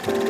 Welcome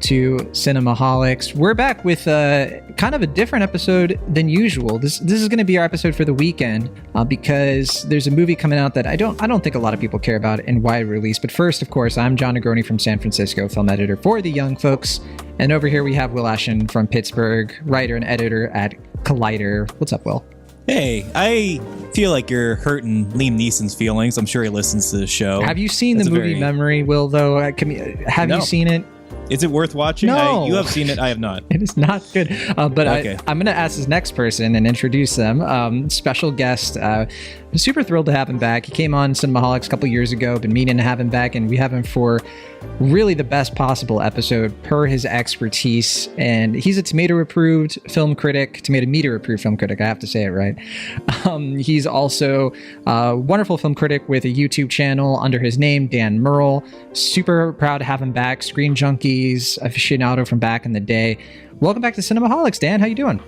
to Cinemaholics. We're back with kind of a different episode than usual. This is going to be our episode for the weekend because there's a movie coming out that I don't think a lot of people care about in wide release. But first, of course, I'm John Negroni from San Francisco, film editor for The Young Folks. And over here we have Will Ashton from Pittsburgh, writer and editor at Collider. What's up, Will? Hey, I feel like you're hurting Liam Neeson's feelings. I'm sure he listens to the show. Have you seen the movie Memory, Will, though? Have you seen it? Is it worth watching? No. You have seen it. I have not. It is not good. But okay. I'm going to ask this next person and introduce them. Special guest. I'm super thrilled to have him back. He came on Cinemaholics a couple years ago. Been meaning to have him back, and we have him for really the best possible episode per his expertise. And he's a tomato-approved film critic, tomato meter-approved film critic. I have to say it right. He's also a wonderful film critic with a YouTube channel under his name, Dan Murrell. Super proud to have him back. Screen Junkies aficionado from back in the day. Welcome back to Cinemaholics, Dan. How you doing?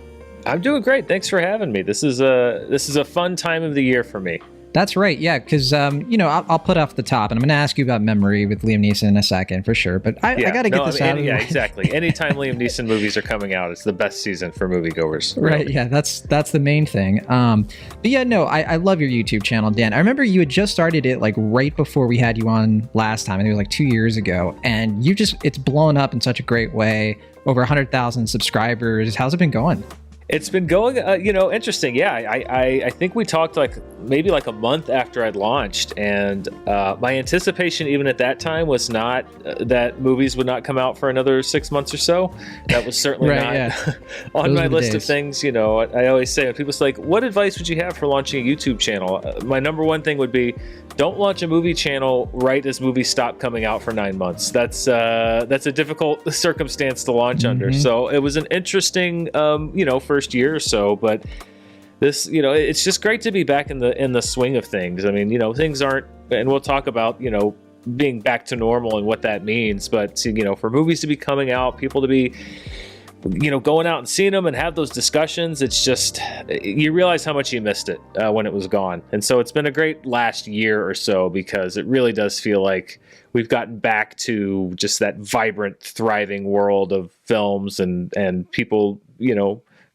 I'm doing great. Thanks for having me. This is a fun time of the year for me. That's right. Yeah, because, I'll put off the top, and I'm going to ask you about Memory with Liam Neeson in a second, for sure. But I got to get this out of the way. Yeah, exactly. Anytime Liam Neeson movies are coming out, it's the best season for moviegoers. Right, yeah, that's the main thing. But yeah, no, I love your YouTube channel, Dan. I remember you had just started it, like, right before we had you on last time. I think it was, like, 2 years ago. And it's blown up in such a great way. Over 100,000 subscribers. How's it been going? It's been going, interesting. Yeah, I think we talked maybe a month after I'd launched, and my anticipation even at that time was not that movies would not come out for another 6 months or so. That was certainly not on my list of things. I always say when people say, what advice would you have for launching a YouTube channel? My number one thing would be, don't launch a movie channel right as movies stop coming out for 9 months. That's a difficult circumstance to launch under. So it was an interesting, first year or so, but this, it's just great to be back in the swing of things. I mean, things aren't, and we'll talk about, being back to normal and what that means. But, for movies to be coming out, people to be, going out and seeing them and have those discussions, it's just, you realize how much you missed it when it was gone. And so it's been a great last year or so, because it really does feel like we've gotten back to just that vibrant, thriving world of films and people,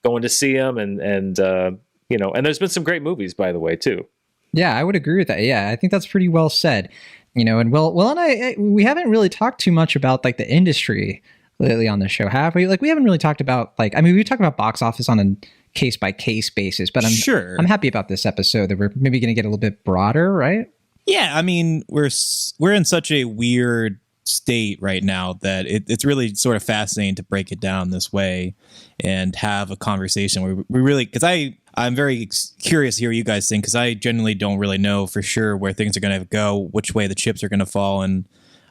going to see them and there's been some great movies, by the way, too. Yeah, I would agree with that. Yeah, I think that's pretty well said. And Will and we haven't really talked too much about like the industry lately on the show, have we? Like, we haven't really talked about we talk about box office on a case by case basis, but I'm happy about this episode that we're maybe going to get a little bit broader, right? Yeah, I mean, we're in such a weird state right now that it's really sort of fascinating to break it down this way and have a conversation where we really, because I'm very curious to hear what you guys think, because I genuinely don't really know for sure where things are going to go, which way the chips are going to fall. And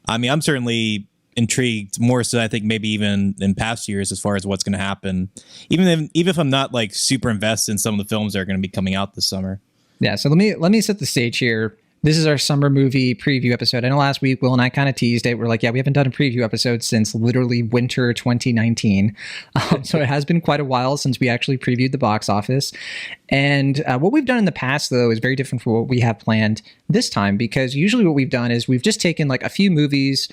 I mean, I'm certainly intrigued more so I think maybe even in past years as far as what's going to happen, even if I'm not like super invested in some of the films that are going to be coming out this summer. Yeah, so let me set the stage here. This is our summer movie preview episode. I know last week Will and I kind of teased it. We're like, yeah, we haven't done a preview episode since literally winter 2019. So it has been quite a while since we actually previewed the box office. And what we've done in the past, though, is very different from what we have planned this time, because usually what we've done is we've just taken like a few movies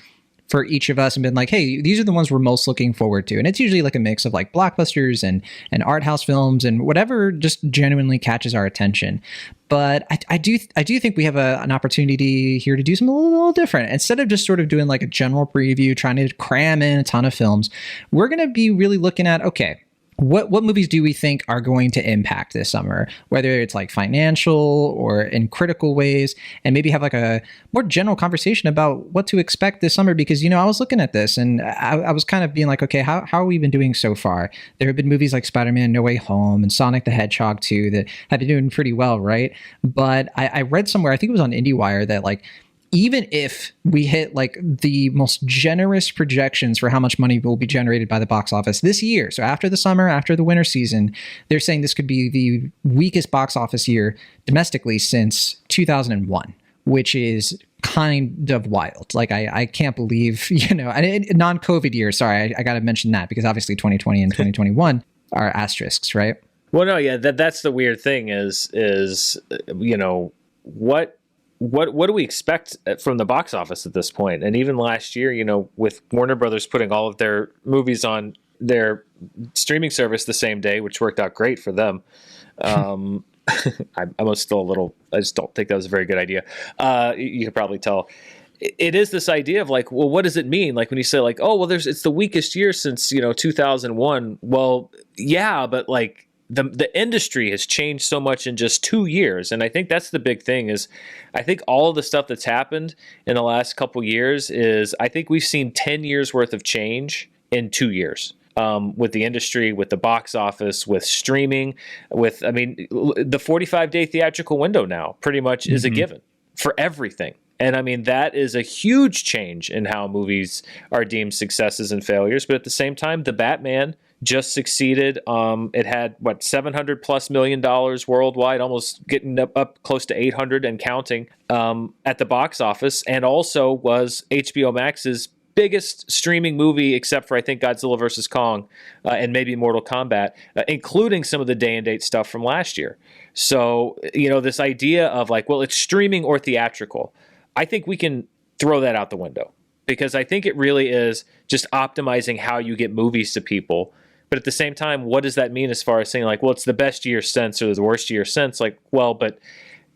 for each of us and been like, hey, these are the ones we're most looking forward to. And it's usually like a mix of like blockbusters and art house films and whatever just genuinely catches our attention. But I do think we have an opportunity here to do something a little different. Instead of just sort of doing like a general preview, trying to cram in a ton of films, we're going to be really looking at, okay, what movies do we think are going to impact this summer, whether it's like financial or in critical ways, and maybe have like a more general conversation about what to expect this summer. Because, I was looking at this and I was kind of being like, okay, how have we been doing so far? There have been movies like Spider-Man No Way Home and Sonic the Hedgehog 2 that have been doing pretty well, right? But I read somewhere, I think it was on IndieWire, that like, even if we hit like the most generous projections for how much money will be generated by the box office this year, so after the summer, after the winter season, they're saying this could be the weakest box office year domestically since 2001, which is kind of wild. Like I can't believe, non-COVID year. Sorry, I got to mention that because obviously 2020 and 2021 are asterisks, right? Well, no, yeah, that's the weird thing is what do we expect from the box office at this point? And even last year, with Warner Brothers putting all of their movies on their streaming service the same day, which worked out great for them. I'm still a little. I just don't think that was a very good idea. You could probably tell. It is this idea of like, well, what does it mean? Like when you say like, oh, well, it's the weakest year since 2001. Well, yeah, but like the industry has changed so much in just 2 years, and I think that's the big thing. Is I think all of the stuff that's happened in the last couple years is I think we've seen 10 years worth of change in 2 years. With the industry, with the box office, with streaming, the 45-day theatrical window now pretty much is a given for everything. And I mean, that is a huge change in how movies are deemed successes and failures. But at the same time, The Batman just succeeded. It had $700+ million worldwide, almost getting up close to 800 and counting at the box office, and also was HBO Max's biggest streaming movie, except for I think Godzilla vs. Kong and maybe Mortal Kombat, including some of the day and date stuff from last year. So, this idea of like, well, it's streaming or theatrical, I think we can throw that out the window, because I think it really is just optimizing how you get movies to people. But at the same time, what does that mean as far as saying like, well, it's the best year since or the worst year since? Like, well, but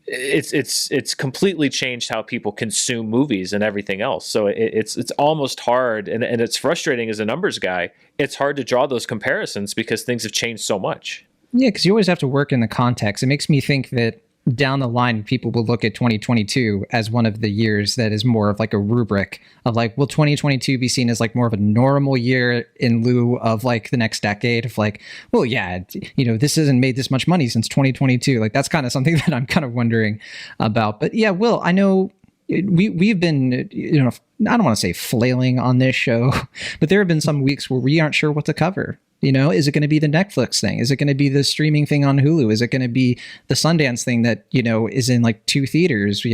it's completely changed how people consume movies and everything else. So it's almost hard, and it's frustrating as a numbers guy. It's hard to draw those comparisons because things have changed so much. Yeah, because you always have to work in the context. It makes me think that down the line, people will look at 2022 as one of the years that is more of like a rubric of like, will 2022 be seen as like more of a normal year in lieu of like the next decade of like, well, yeah, this hasn't made this much money since 2022. Like that's kind of something that I'm kind of wondering about. But yeah, Will, I know we've been, I don't want to say flailing on this show, but there have been some weeks where we aren't sure what to cover. Is it going to be the Netflix thing? Is it going to be the streaming thing on Hulu? Is it going to be the Sundance thing that, is in like 2 theaters?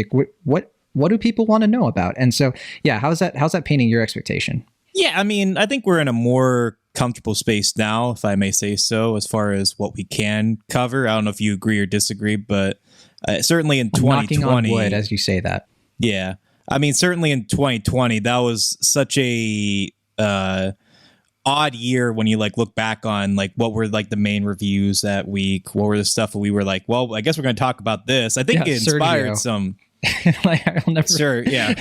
What do people want to know about? And so, yeah, how's that painting your expectation? Yeah, I mean, I think we're in a more comfortable space now, if I may say so, as far as what we can cover. I don't know if you agree or disagree, but certainly in 2020, knocking on wood as you say that. Yeah, I mean, certainly in 2020, that was such a odd year when you like look back on like what were like the main reviews that week. What were the stuff that we were like, well, I guess we're going to talk about this. I think it inspired Sergio. Some. Like I'll never. Sure, yeah,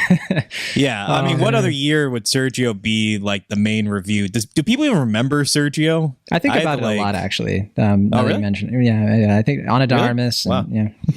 yeah. I mean, what other year would Sergio be like the main review? Do people even remember Sergio? I think about it a lot, actually. Really? You mentioned, yeah. I think Ana de Armas. Really? And, yeah.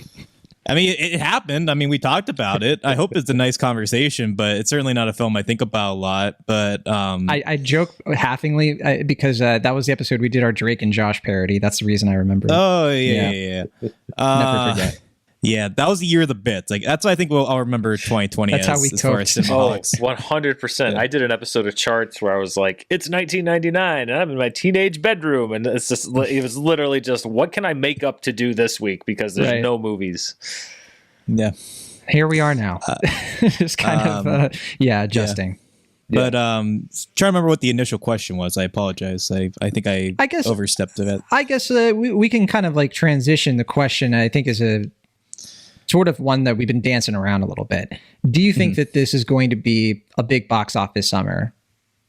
I mean, it happened. I mean, we talked about it. I hope it's a nice conversation, but it's certainly not a film I think about a lot. But I joke halfingly because that was the episode we did our Drake and Josh parody. That's the reason I remember. Oh yeah. Never forget. Yeah, that was the year of the bits. Like that's what I think I'll remember 2020 that's as, how we as far as Cinemaholics. 100%. Yeah. I did an episode of Charts where I was like, it's 1999 and I'm in my teenage bedroom, and it was literally just, what can I make up to do this week because there's no movies. Yeah. Here we are now. Just kind of adjusting. Yeah. But trying to remember what the initial question was. I apologize. I think I guess overstepped a bit. I guess we can kind of like transition the question. I think is a sort of one that we've been dancing around a little bit. Do you think that this is going to be a big box office summer?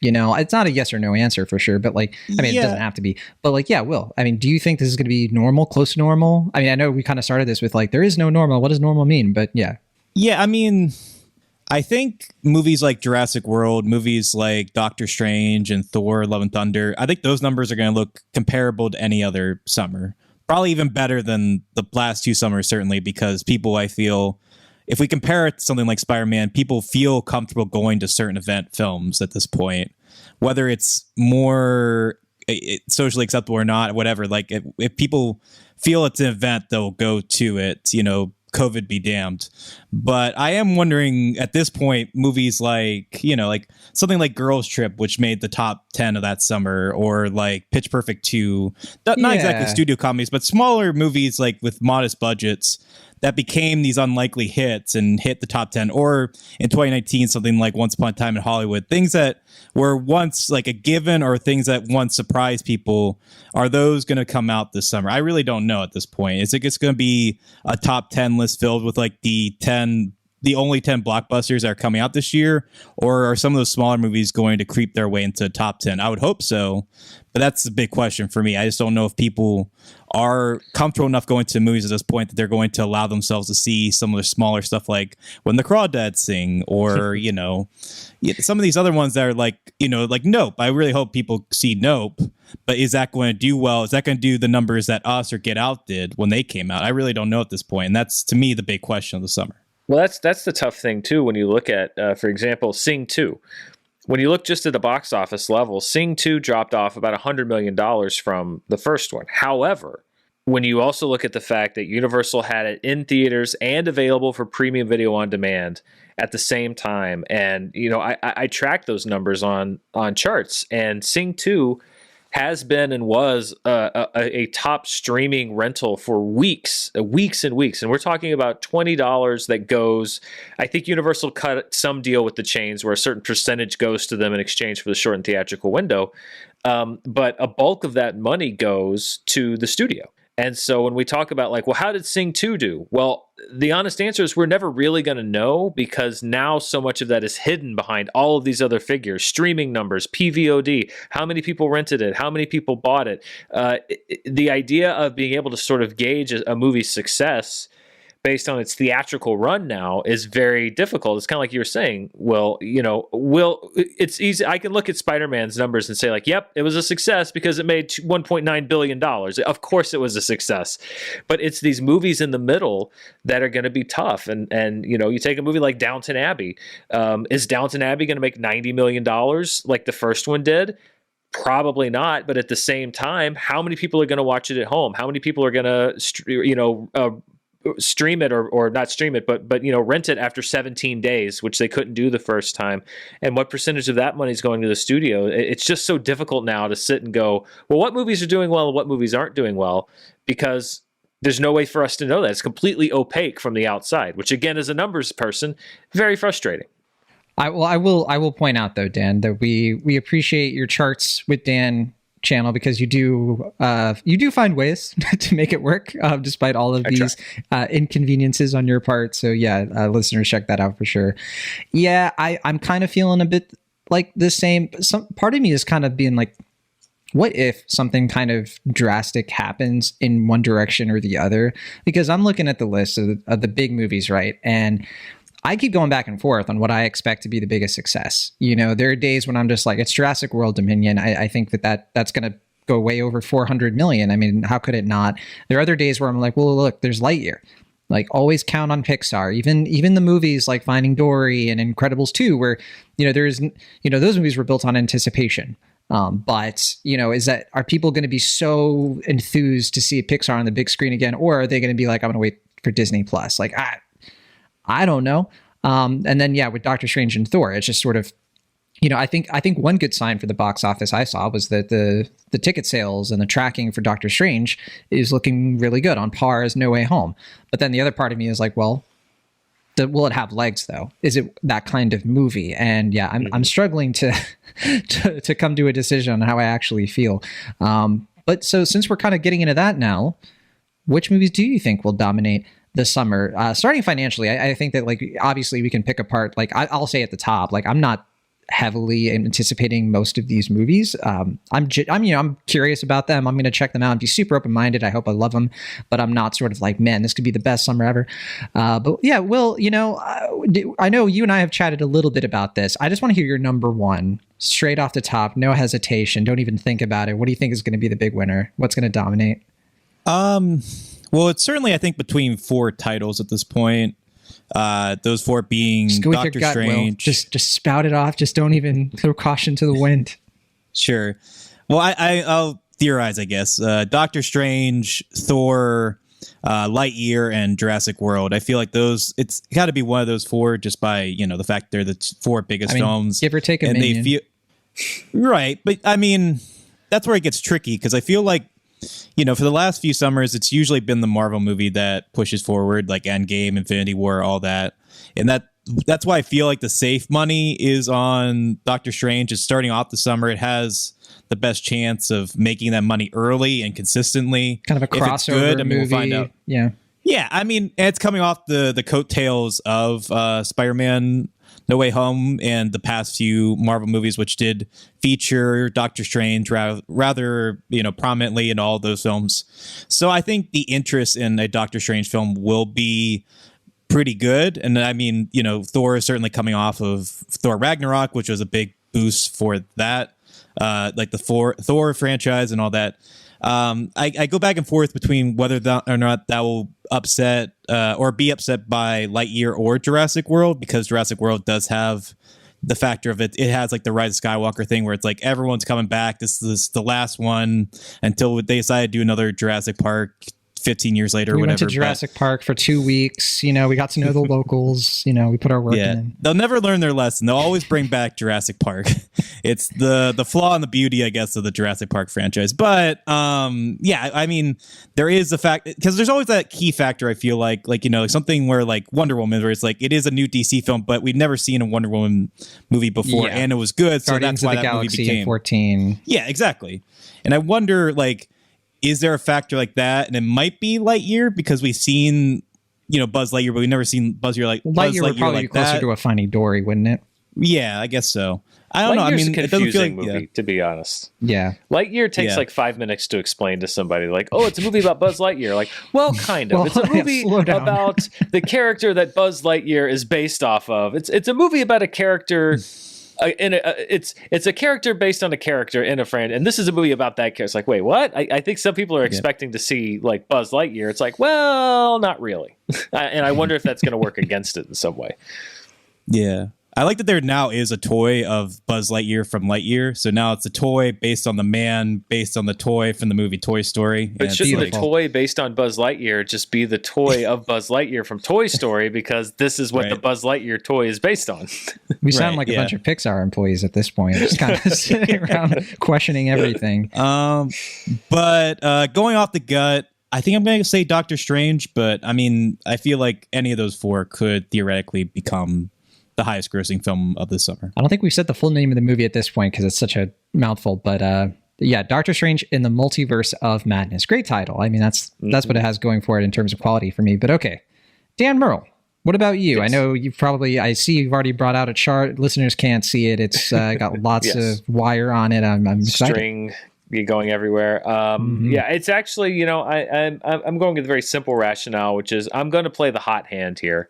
It's not a yes or no answer for sure, but like, I mean, it doesn't have to be, but like, yeah, Will, I mean, do you think this is going to be normal, close to normal? I mean, I know we kind of started this with like, there is no normal. What does normal mean? But yeah. Yeah. I mean, I think movies like Jurassic World, movies like Doctor Strange and Thor, Love and Thunder, I think those numbers are going to look comparable to any other summer. Probably even better than the last 2 summers, certainly, because people, I feel, if we compare it to something like Spider-Man, people feel comfortable going to certain event films at this point, whether it's more socially acceptable or not, whatever. Like if people feel it's an event, they'll go to it, COVID be damned. But I am wondering at this point, movies like, like something like Girls Trip, which made the top 10 of that summer, or like Pitch Perfect 2, not exactly studio comedies, but smaller movies like with modest budgets that became these unlikely hits and hit the top 10, or in 2019 something like Once Upon a Time in Hollywood, things that were once like a given or things that once surprised people, are those going to come out this summer? I really don't know at this point. Is it just going to be a top 10 list filled with like the only 10 blockbusters that are coming out this year, or are some of those smaller movies going to creep their way into top 10? I would hope so, but that's the big question for me. I just don't know if people are comfortable enough going to movies at this point that they're going to allow themselves to see some of the smaller stuff like When the Crawdads Sing, or some of these other ones that are like Nope. I really hope people see Nope, but is that going to do well? Is that going to do the numbers that Us or Get Out did when they came out? I really don't know at this point, and that's, to me, the big question of the summer. Well, that's the tough thing too when you look at, for example, Sing 2. When you look just at the box office level, Sing 2 dropped off about $100 million from the first one. However, when you also look at the fact that Universal had it in theaters and available for premium video on demand at the same time, and I tracked those numbers on charts, and Sing 2 has been and was a top streaming rental for weeks and weeks. And we're talking about $20 that goes, I think Universal cut some deal with the chains where a certain percentage goes to them in exchange for the shortened theatrical window. But a bulk of that money goes to the studio. And so when we talk about like, well, how did Sing 2 do? Well, the honest answer is we're never really going to know, because now so much of that is hidden behind all of these other figures: streaming numbers, PVOD, how many people rented it, how many people bought it. The idea of being able to sort of gauge a movie's success based on its theatrical run now is very difficult. It's kind of like you were saying, it's easy. I can look at Spider-Man's numbers and say like, yep, it was a success because it made $1.9 billion. Of course it was a success, but it's these movies in the middle that are going to be tough. And you take a movie like Downton Abbey. Is Downton Abbey going to make $90 million like the first one did? Probably not. But at the same time, how many people are going to watch it at home? How many people are going to, stream it or not stream it, but rent it after 17 days, which they couldn't do the first time? And what percentage of that money is going to the studio? It's just so difficult now to sit and go, well, what movies are doing well and what movies aren't doing well, because there's no way for us to know that. It's completely opaque from the outside, which again, as a numbers person, very frustrating. I will point out though, Dan, that we appreciate your charts with Dan channel, because you do find ways to make it work despite all of these inconveniences on your part. So listeners, check that out for sure. I'm kind of feeling a bit like the same. Some part of me is kind of being like, what if something kind of drastic happens in one direction or the other? Because I'm looking at the list of the big movies, right? And I keep going back and forth on what I expect to be the biggest success. There are days when I'm just like, it's Jurassic World Dominion. I think that's going to go way over 400 million. I mean, how could it not? There are other days where I'm like, well, look, there's Lightyear. Like, always count on Pixar. Even the movies like Finding Dory and Incredibles 2, where, those movies were built on anticipation. But are people going to be so enthused to see Pixar on the big screen again? Or are they going to be like, I'm going to wait for Disney Plus? Like, I don't know. And then, with Doctor Strange and Thor, it's just sort of, I think one good sign for the box office I saw was that the ticket sales and the tracking for Doctor Strange is looking really good, on par as No Way Home. But then the other part of me is like, well, will it have legs though? Is it that kind of movie? And I'm struggling to come to a decision on how I actually feel. But so since we're kind of getting into that now, which movies do you think will dominate the summer? Starting financially, I think that, like, obviously we can pick apart, like, I'll say at the top, like, I'm not heavily anticipating most of these movies. I'm curious about them. I'm going to check them out and be super open-minded. I hope I love them, but I'm not sort of like, man, this could be the best summer ever. But yeah, Will, I know you and I have chatted a little bit about this. I just want to hear your number one straight off the top, no hesitation. Don't even think about it. What do you think is going to be the big winner? What's going to dominate? Well, it's certainly, I think, between 4 titles at this point. Those 4 being Doctor Strange. Will. Just spout it off. Just don't even throw caution to the wind. Sure. Well, I'll theorize, I guess. Doctor Strange, Thor, Lightyear, and Jurassic World. I feel like it's got to be one of those 4, just by the fact they're the 4 biggest films. Give or take a minion. Right, but I mean, that's where it gets tricky, because I feel like for the last few summers, it's usually been the Marvel movie that pushes forward, like Endgame, Infinity War, all that. And that's why I feel like the safe money is on Doctor Strange. It's starting off the summer. It has the best chance of making that money early and consistently. Kind of a crossover if it's good, movie. We'll find out. Yeah. Yeah, I mean, it's coming off the coattails of Spider-Man No Way Home and the past few Marvel movies, which did feature Doctor Strange rather prominently in all those films. So I think the interest in a Doctor Strange film will be pretty good. And I mean, Thor is certainly coming off of Thor Ragnarok, which was a big boost for that, like the Thor franchise and all that. I go back and forth between whether or not that will upset or be upset by Lightyear or Jurassic World, because Jurassic World does have the factor of it has like the Rise of Skywalker thing where it's like everyone's coming back. This is the last one until they decide to do another Jurassic Park 15 years later or whatever. We went to Jurassic Park for 2 weeks. We got to know the locals. We put our work in. They'll never learn their lesson. They'll always bring back Jurassic Park. It's the flaw and the beauty, I guess, of the Jurassic Park franchise. But I mean, there is the fact, because there's always that key factor, I feel like something where like Wonder Woman, where it's like it is a new DC film, but we've never seen a Wonder Woman movie before, and it was good. Guardians so that's why of the that Galaxy movie became 14. Yeah, exactly. And I wonder, is there a factor like that? And it might be Lightyear, because we've seen, Buzz Lightyear, but we've never seen Buzz Lightyear would probably be closer to a Finding Dory, wouldn't it? Yeah, I guess so. I don't know. I mean, a confusing movie, to be honest. Yeah. Lightyear takes like 5 minutes to explain to somebody, like, oh, it's a movie about Buzz Lightyear. Like, well, kind of. It's a movie about the character that Buzz Lightyear is based off of. It's a movie about a character. It's a character based on a character in a friend, and this is a movie about that character. It's like, wait, what? I think some people are expecting to see like Buzz Lightyear. It's like, well, not really. And I wonder if that's going to work against it in some way. Yeah. I like that there now is a toy of Buzz Lightyear from Lightyear. So now it's a toy based on the man, based on the toy from the movie Toy Story. But shouldn't the toy based on Buzz Lightyear just be the toy of Buzz Lightyear from Toy Story? Because this is what the Buzz Lightyear toy is based on. We sound like a bunch of Pixar employees at this point, just kind of sitting around questioning everything. But going off the gut, I think I'm going to say Doctor Strange. But I mean, I feel like any of those four could theoretically become the highest grossing film of this summer. I don't think we've said the full name of the movie at this point because it's such a mouthful, but Doctor Strange in the Multiverse of Madness. Great title. I mean, that's what it has going for it in terms of quality for me. But okay, Dan Murrell, what about you? Yes. I know I see you've already brought out a chart. Listeners can't see it. It's got lots of wire on it. I'm excited. String going everywhere. Yeah, it's actually, I'm going with a very simple rationale, which is I'm going to play the hot hand here.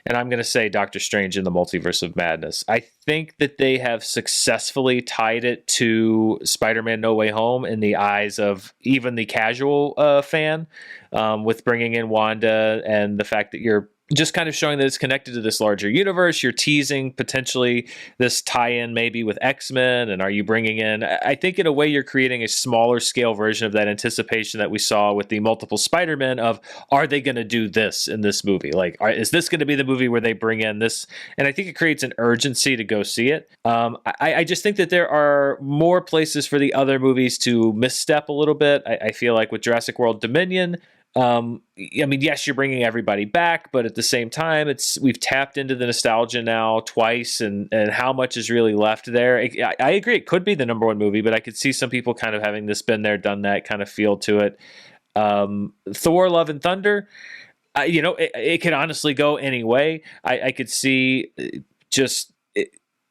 And I'm going to say Doctor Strange in the Multiverse of Madness. I think that they have successfully tied it to Spider-Man No Way Home in the eyes of even the casual fan, with bringing in Wanda and the fact that you're just kind of showing that it's connected to this larger universe. You're teasing potentially this tie-in maybe with X-Men, and are you bringing in... I think in a way you're creating a smaller scale version of that anticipation that we saw with the multiple Spider-Men of, are they going to do this in this movie? Like, is this going to be the movie where they bring in this? And I think it creates an urgency to go see it. I just think that there are more places for the other movies to misstep a little bit. I feel like with Jurassic World Dominion, I mean, yes, you're bringing everybody back, but at the same time, we've tapped into the nostalgia now twice, and how much is really left there. I agree, it could be the number one movie, but I could see some people kind of having this been there, done that kind of feel to it. Thor: Love and Thunder, it could honestly go any way. I could see just.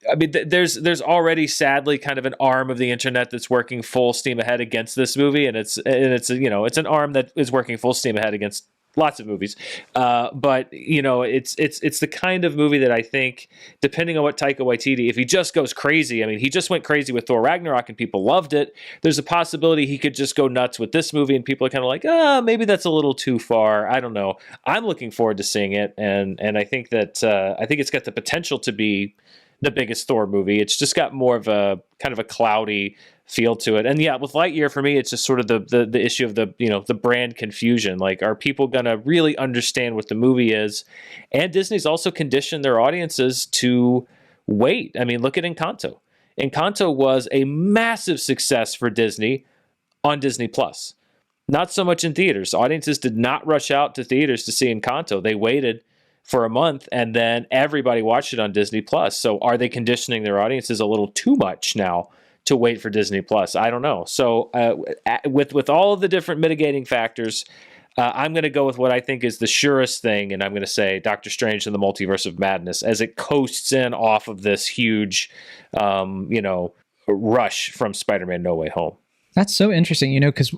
I mean, there's already sadly kind of an arm of the internet that's working full steam ahead against this movie, and it's an arm that is working full steam ahead against lots of movies. But it's the kind of movie that I think, depending on what Taika Waititi, if he just goes crazy, I mean, he just went crazy with Thor Ragnarok and people loved it. There's a possibility he could just go nuts with this movie, and people are kind of like, maybe that's a little too far. I don't know. I'm looking forward to seeing it, and I think that I think it's got the potential to be the biggest Thor movie. It's just got more of a kind of a cloudy feel to it. And yeah, with Lightyear, for me, it's just sort of the issue of the brand confusion. Like, are people going to really understand what the movie is? And Disney's also conditioned their audiences to wait. I mean, look at Encanto. Encanto was a massive success for Disney on Disney Plus. Not so much in theaters. Audiences did not rush out to theaters to see Encanto. They waited for a month, and then everybody watched it on Disney Plus. So are they conditioning their audiences a little too much now to wait for Disney Plus? I don't know. So with all of the different mitigating factors, I'm going to go with what I think is the surest thing, and I'm going to say Doctor Strange and the Multiverse of Madness as it coasts in off of this huge, rush from Spider-Man No Way Home. That's so interesting, because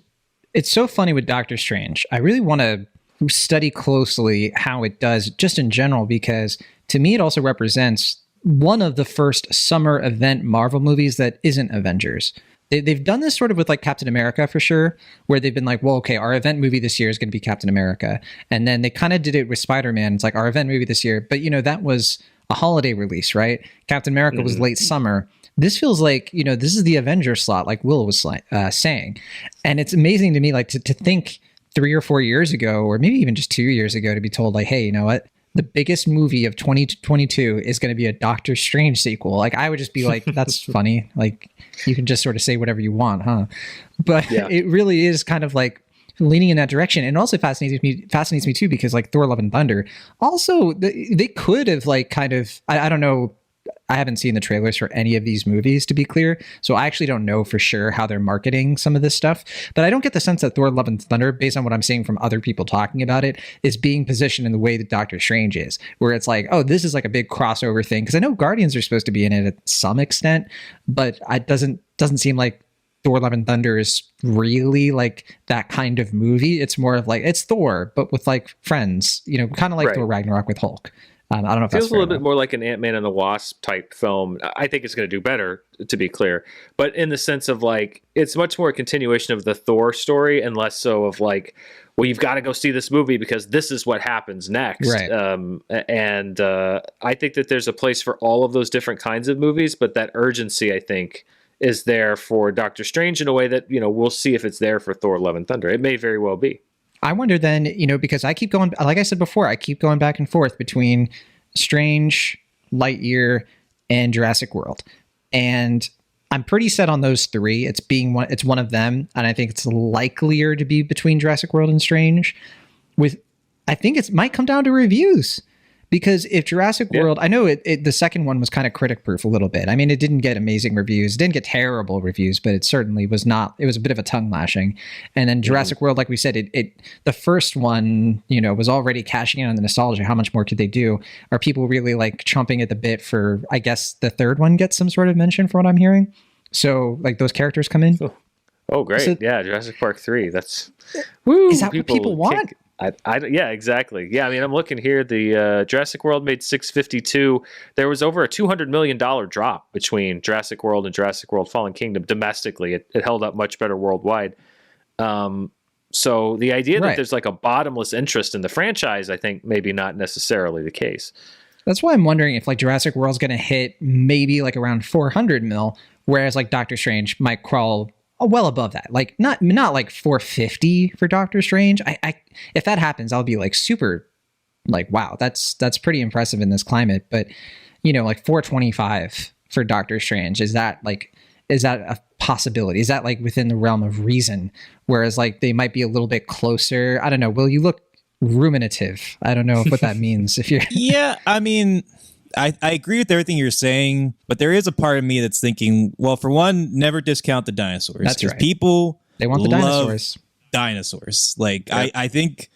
it's so funny with Doctor Strange. I really want to study closely how it does just in general, because to me it also represents one of the first summer event Marvel movies that isn't Avengers. They've done this sort of with like Captain America for sure, where they've been like, well, okay, our event movie this year is going to be Captain America. And then they kind of did it with Spider-Man. It's like our event movie this year, but that was a holiday release, right? Captain America was late summer. This feels like, this is the Avengers slot, like Will was saying. And it's amazing to me, like to think 3 or 4 years ago, or maybe even just 2 years ago, to be told like, hey, you know what? The biggest movie of 2022 is going to be a Doctor Strange sequel. Like, I would just be like, that's funny. Like, you can just sort of say whatever you want, huh? But It really is kind of like leaning in that direction. And also fascinates me too, because like Thor: Love and Thunder, also they could have like kind of, I don't know, I haven't seen the trailers for any of these movies, to be clear. So I actually don't know for sure how they're marketing some of this stuff. But I don't get the sense that Thor: Love and Thunder, based on what I'm seeing from other people talking about it, is being positioned in the way that Doctor Strange is, where it's like, oh, this is like a big crossover thing. Because I know Guardians are supposed to be in it at some extent, but it doesn't seem like Thor: Love and Thunder is really like that kind of movie. It's more of like, it's Thor, but with like friends, kind of like Thor Ragnarok with Hulk. I don't know if it feels that's a little bit more like an Ant-Man and the Wasp type film. I think it's going to do better, to be clear, but in the sense of like, it's much more a continuation of the Thor story and less so of like, well, you've got to go see this movie because this is what happens next. Right. I think that there's a place for all of those different kinds of movies, but that urgency, I think, is there for Doctor Strange in a way that, we'll see if it's there for Thor: Love and Thunder. It may very well be. I wonder then, because I keep going, like I said before, I keep going back and forth between Strange, Lightyear, and Jurassic World. And I'm pretty set on those three. It's one of them. And I think it's likelier to be between Jurassic World and Strange. I think it might come down to reviews. Because if Jurassic World, I know the second one was kind of critic proof a little bit. I mean, it didn't get amazing reviews. It didn't get terrible reviews, but it certainly was not. It was a bit of a tongue lashing. And then Jurassic World, like we said, the first one, was already cashing in on the nostalgia. How much more could they do? Are people really like chomping at the bit for, I guess, the third one gets some sort of mention from what I'm hearing? So like those characters come in. Oh, great. So, Jurassic Park 3. That's, woo, is that what people want? Yeah, exactly. Yeah, I mean, I'm looking here. The Jurassic World made $652. There was over a $200 million drop between Jurassic World and Jurassic World Fallen Kingdom domestically. It held up much better worldwide. So the idea that there's like a bottomless interest in the franchise, I think maybe not necessarily the case. That's why I'm wondering if like Jurassic World's going to hit maybe like around 400 mil, whereas like Doctor Strange might crawl well above that, like not like 450 for Doctor Strange. I if that happens, I'll be like super, like, wow, that's pretty impressive in this climate. But like 425 for Doctor Strange, is that a possibility? Is that like within the realm of reason? Whereas like they might be a little bit closer. I don't know. Will you look ruminative? I don't know what that means. If you're yeah, I mean, I agree with everything you're saying, but there is a part of me that's thinking, well, for one, never discount the dinosaurs. That's right. People, they want the dinosaurs. Like, yep. I think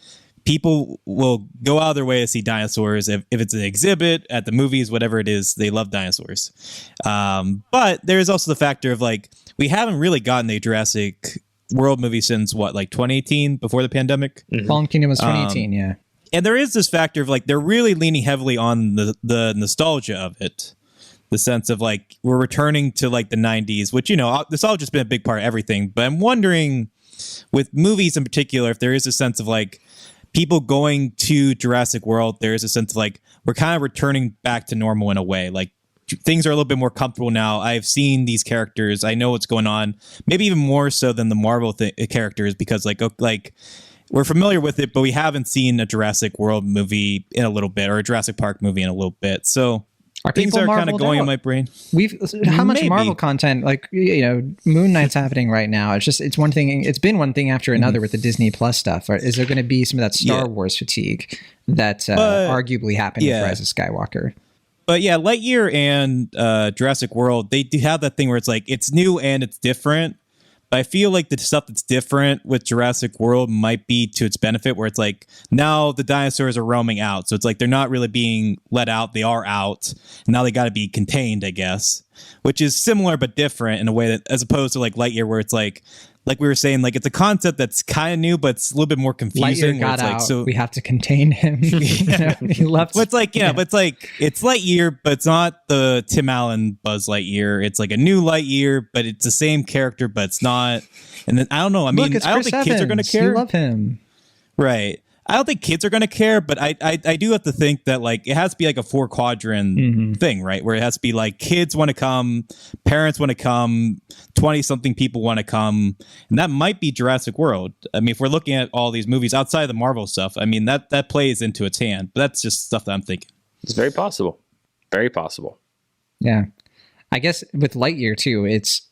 people will go out of their way to see dinosaurs. If it's an exhibit at the movies, whatever it is, they love dinosaurs. But there is also the factor of like, we haven't really gotten a Jurassic World movie since what, like 2018, before the pandemic? Mm-hmm. Fallen Kingdom was 2018, yeah. And there is this factor of like, they're really leaning heavily on the nostalgia of it. The sense of like, we're returning to like the 90s, which, nostalgia's been a big part of everything. But I'm wondering with movies in particular, if there is a sense of like people going to Jurassic World, there is a sense of like, we're kind of returning back to normal in a way. Like things are a little bit more comfortable now. I've seen these characters. I know what's going on, maybe even more so than the Marvel characters, because like we're familiar with it, but we haven't seen a Jurassic World movie in a little bit, or a Jurassic Park movie in a little bit. So Things are kind of going in my brain. How much Marvel content, like, Moon Knight's happening right now. It's one thing. It's been one thing after another with the Disney Plus stuff. Or is there going to be some of that Star Wars fatigue that arguably happened with Rise of Skywalker? But yeah, Lightyear and Jurassic World, they do have that thing where it's like it's new and it's different. But I feel like the stuff that's different with Jurassic World might be to its benefit, where it's like now the dinosaurs are roaming out. So it's like they're not really being let out. They are out. Now they got to be contained, I guess, which is similar but different in a way that, as opposed to like Lightyear, where it's like we were saying, like it's a concept that's kind of new, but it's a little bit more confusing. Lightyear got out. So we have to contain him. He left. But it's like, but it's like it's Lightyear, but it's not the Tim Allen Buzz Lightyear. It's like a new Lightyear, but it's the same character, but it's not. And then I don't know. I mean, I don't think kids are going to care. You love him, right? I don't think kids are going to care, but I do have to think that like it has to be like a 4-quadrant thing, right? Where it has to be like kids want to come, parents want to come, 20-something people want to come, and that might be Jurassic World. I mean, if we're looking at all these movies outside of the Marvel stuff, I mean that plays into its hand. But that's just stuff that I'm thinking. It's very possible. Very possible. Yeah, I guess with Lightyear too, is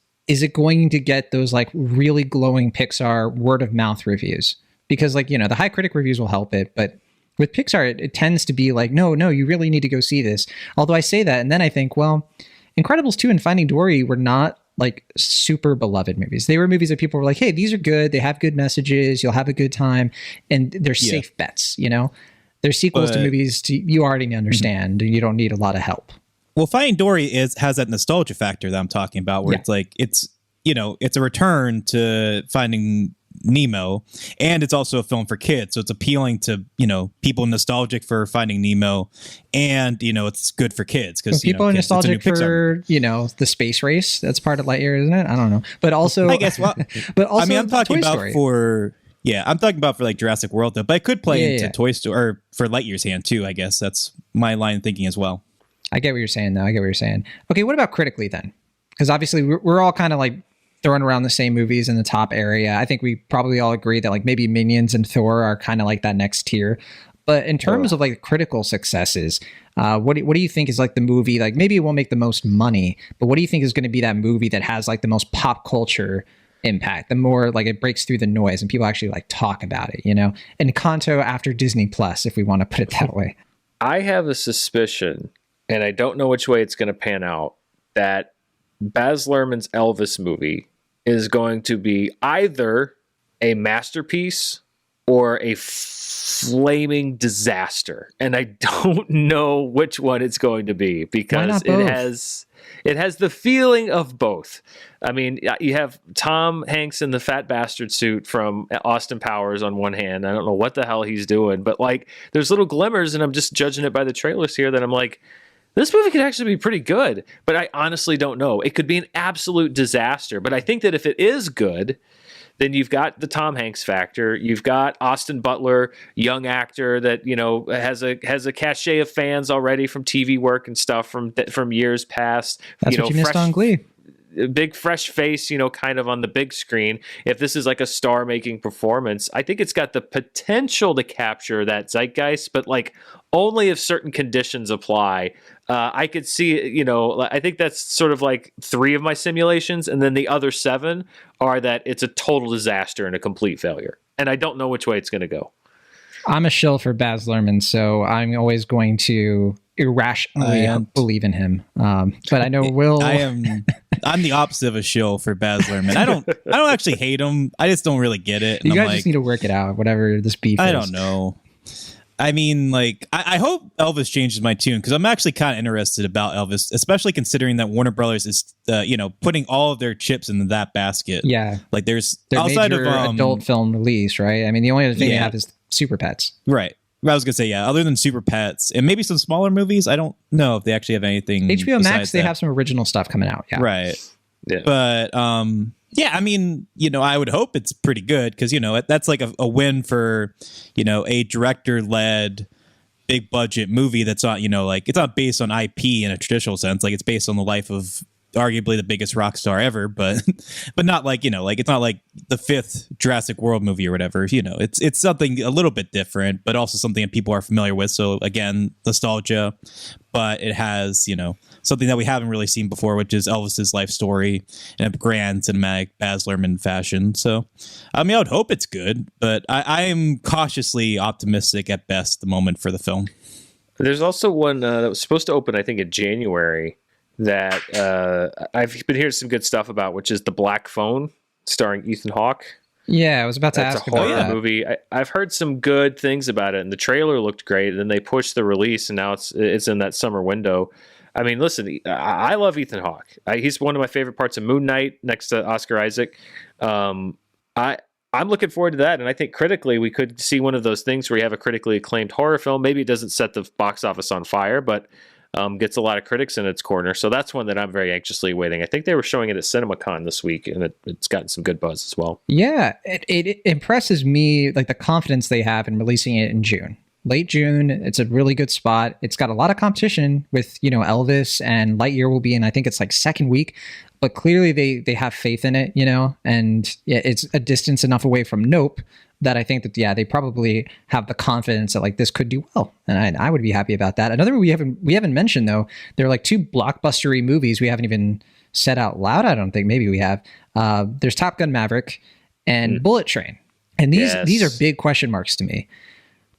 it going to get those like really glowing Pixar word of mouth reviews? Because like, the high critic reviews will help it. But with Pixar, it tends to be like, no, you really need to go see this. Although I say that, and then I think, well, Incredibles 2 and Finding Dory were not like super beloved movies. They were movies that people were like, hey, these are good. They have good messages. You'll have a good time. And they're safe bets, They're sequels to movies you already understand. And you don't need a lot of help. Well, Finding Dory has that nostalgia factor that I'm talking about, where it's like, it's a return to Finding Nemo, and it's also a film for kids, so it's appealing to people nostalgic for Finding Nemo, and it's good for kids because people are nostalgic for the space race. That's part of Lightyear, isn't it? I don't know, but also I guess but also I mean, I'm talking about Story. I'm talking about for like Jurassic World though, but it could play into Toy Story or for Lightyear's hand too. I guess that's my line of thinking as well. I get what you're saying though. Okay, what about critically then? Because obviously we're all kind of like throwing around the same movies in the top area. I think we probably all agree that like maybe Minions and Thor are kind of like that next tier. But in terms of like critical successes, what do you think is like the movie, like maybe it won't make the most money, but what do you think is going to be that movie that has like the most pop culture impact, the more like it breaks through the noise and people actually like talk about it, and Kanto after Disney Plus, if we want to put it that way? I have a suspicion, and I don't know which way it's going to pan out, that Baz Luhrmann's Elvis movie is going to be either a masterpiece or a flaming disaster. And I don't know which one it's going to be because it has the feeling of both. I mean, you have Tom Hanks in the fat bastard suit from Austin Powers on one hand. I don't know what the hell he's doing, but like there's little glimmers, and I'm just judging it by the trailers here that I'm like, this movie could actually be pretty good, but I honestly don't know. It could be an absolute disaster, but I think that if it is good, then you've got the Tom Hanks factor. You've got Austin Butler, young actor that has a cachet of fans already from TV work and stuff from years past. That's what you missed on Glee. Big fresh face, kind of on the big screen. If this is like a star-making performance, I think it's got the potential to capture that zeitgeist, but like only if certain conditions apply. I could see, I think that's sort of like 3 of my simulations, and then the other 7 are that it's a total disaster and a complete failure. And I don't know which way it's going to go. I'm a shill for Baz Luhrmann, so I'm always going to irrationally believe in him. But I know Will. I'm the opposite of a shill for Baz Luhrmann. I don't actually hate him. I just don't really get it. You guys just need to work it out, whatever this beef is. I don't know. I mean, like, I hope Elvis changes my tune, because I'm actually kind of interested about Elvis, especially considering that Warner Brothers is, putting all of their chips into that basket. Yeah. Like, there's their outside major of adult film release, right? I mean, the only other thing they have is Super Pets. Right. I was going to say, yeah, other than Super Pets and maybe some smaller movies, I don't know if they actually have anything. HBO Max, they have some original stuff coming out. Yeah. Right. Yeah. But, yeah, I mean, I would hope it's pretty good because, that's like a win for, a director-led big budget movie that's not, like it's not based on IP in a traditional sense. Like it's based on the life of arguably the biggest rock star ever, but but not like, like it's not like the fifth Jurassic World movie or whatever. It's something a little bit different, but also something that people are familiar with. So again, nostalgia, but it has, something that we haven't really seen before, which is Elvis's life story in a grand cinematic Baz Luhrmann fashion. So, I mean, I would hope it's good, but I am cautiously optimistic at best at the moment for the film. There's also one that was supposed to open, I think, in January that I've been hearing some good stuff about, which is The Black Phone, starring Ethan Hawke. Yeah, I was about to ask about that. That's a horror movie. I've heard some good things about it, and the trailer looked great. And then they pushed the release, and now it's in that summer window. I mean, listen, I love Ethan Hawke. He's one of my favorite parts of Moon Knight, next to Oscar Isaac. I'm looking forward to that, and I think critically we could see one of those things where you have a critically acclaimed horror film. Maybe it doesn't set the box office on fire, but gets a lot of critics in its corner. So that's one that I'm very anxiously awaiting. I think they were showing it at CinemaCon this week, and it's gotten some good buzz as well. Yeah, it impresses me, like the confidence they have in releasing it in June. Late June, it's a really good spot. It's got a lot of competition with, Elvis, and Lightyear will be in, I think it's like second week. But clearly they have faith in it, and it's a distance enough away from Nope that I think that, they probably have the confidence that like this could do well. And I would be happy about that. Another we haven't mentioned, though, there are like two blockbustery movies we haven't even said out loud. I don't think, maybe we have. There's Top Gun Maverick and Bullet Train. And these are big question marks to me.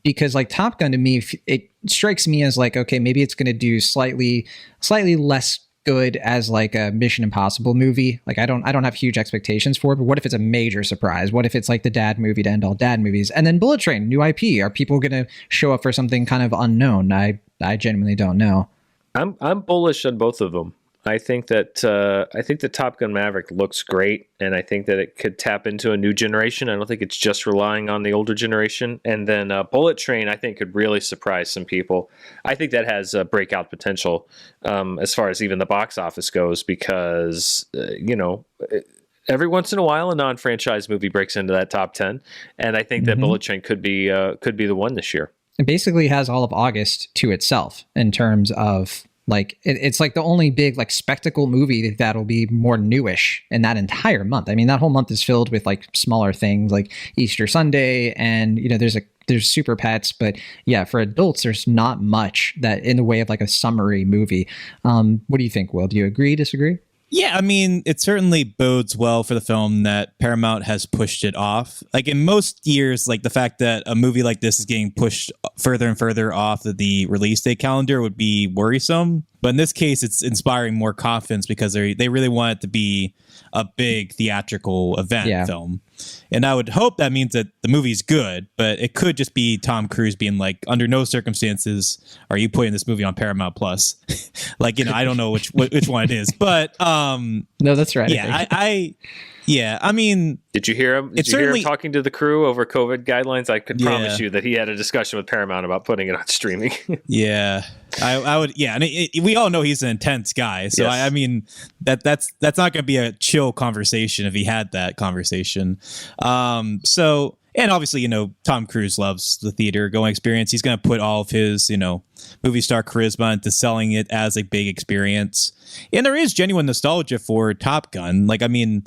Because like Top Gun, to me, it strikes me as like, okay, maybe it's going to do slightly less good as like a Mission Impossible movie. Like I don't have huge expectations for it, but what if it's a major surprise? What if it's like the dad movie to end all dad movies? And then Bullet Train, new IP. Are people going to show up for something kind of unknown? I genuinely don't know. I'm bullish on both of them. I think that Top Gun Maverick looks great, and I think that it could tap into a new generation. I don't think it's just relying on the older generation. And then Bullet Train, I think, could really surprise some people. I think that has breakout potential as far as even the box office goes, because every once in a while a non-franchise movie breaks into that top 10, and I think that Bullet Train could be the one this year. It basically has all of August to itself in terms of. Like it's like the only big like spectacle movie that'll be more newish in that entire month. I mean, that whole month is filled with like smaller things like Easter Sunday, and there's Super Pets, but yeah, for adults there's not much that in the way of like a summary movie. What do you think, Will? Do you agree, disagree? Yeah, I mean, it certainly bodes well for the film that Paramount has pushed it off. Like in most years, like the fact that a movie like this is getting pushed further and further off of the release date calendar would be worrisome. But in this case, it's inspiring more confidence because they really want it to be a big theatrical event film. And I would hope that means that the movie's good, but it could just be Tom Cruise being like, under no circumstances are you putting this movie on Paramount Plus. Like, I don't know which one it is, but no, that's right. Yeah, I mean, did you hear him? Did you hear him talking to the crew over COVID guidelines? I could promise you that he had a discussion with Paramount about putting it on streaming. Yeah, I would. Yeah, and we all know he's an intense guy, so yes. I mean that's not going to be a chill conversation if he had that conversation. So. And obviously, Tom Cruise loves the theater going experience. He's going to put all of his, movie star charisma into selling it as a big experience. And there is genuine nostalgia for Top Gun. Like, I mean,